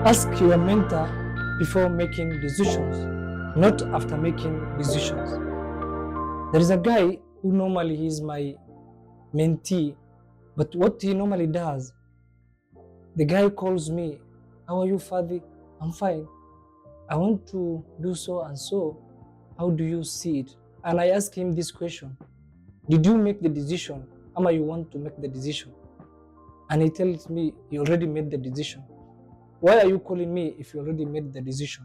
Ask your mentor before making decisions, not after making decisions. There is a guy who normally is my mentee, but what he normally does, the guy calls me, "How are you, Fadi? I'm fine. I want to do so and so. How do you see it?" And I ask him this question: did you make the decision? Ama you want to make the decision? And he tells me, you already made the decision. Why are you calling me if you already made the decision?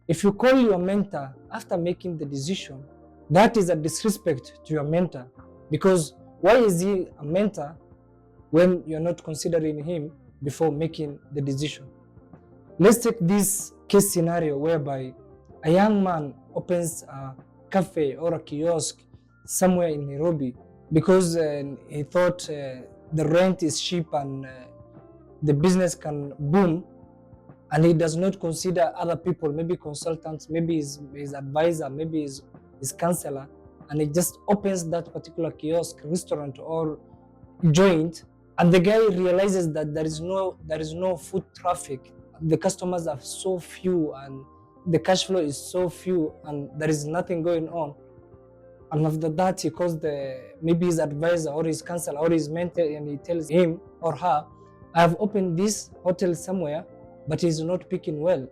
If you call your mentor after making the decision, that is a disrespect to your mentor. Because why is he a mentor when you're not considering him before making the decision? Let's take this case scenario whereby a young man opens a cafe or a kiosk somewhere in Nairobi because he thought the rent is cheap and the business can boom, and he does not consider other people, maybe consultants, maybe his advisor, maybe his counselor, and he just opens that particular kiosk, restaurant or joint, and the guy realizes that there is no foot traffic, the customers are so few and the cash flow is so few and there is nothing going on. And after that, he calls maybe his advisor or his counselor or his mentor, and he tells him or her, "I have opened this hotel somewhere, but he's not picking well."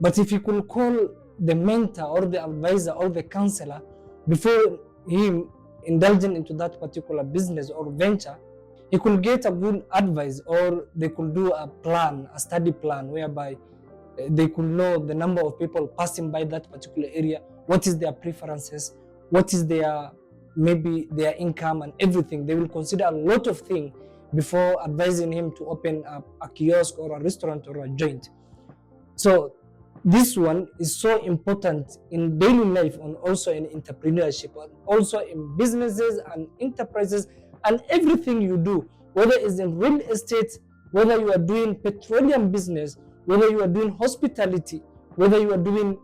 But if you could call the mentor or the advisor or the counselor before him indulging into that particular business or venture, he could get a good advice, or they could do a plan, a study plan, whereby they could know the number of people passing by that particular area, what is their preferences, what is maybe their income and everything. They will consider a lot of things before advising him to open a kiosk or a restaurant or a joint. So this one is so important in daily life and also in entrepreneurship and also in businesses and enterprises and everything you do, whether it's in real estate, whether you are doing petroleum business, whether you are doing hospitality, whether you are doing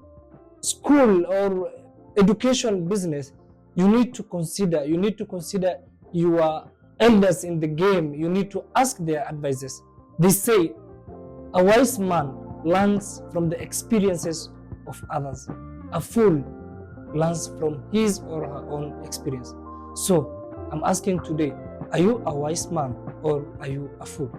school or education business, you need to consider your elders in the game. You need to ask their advices. They say a wise man learns from the experiences of others. A fool learns from his or her own experience. So I'm asking today, are you a wise man or are you a fool?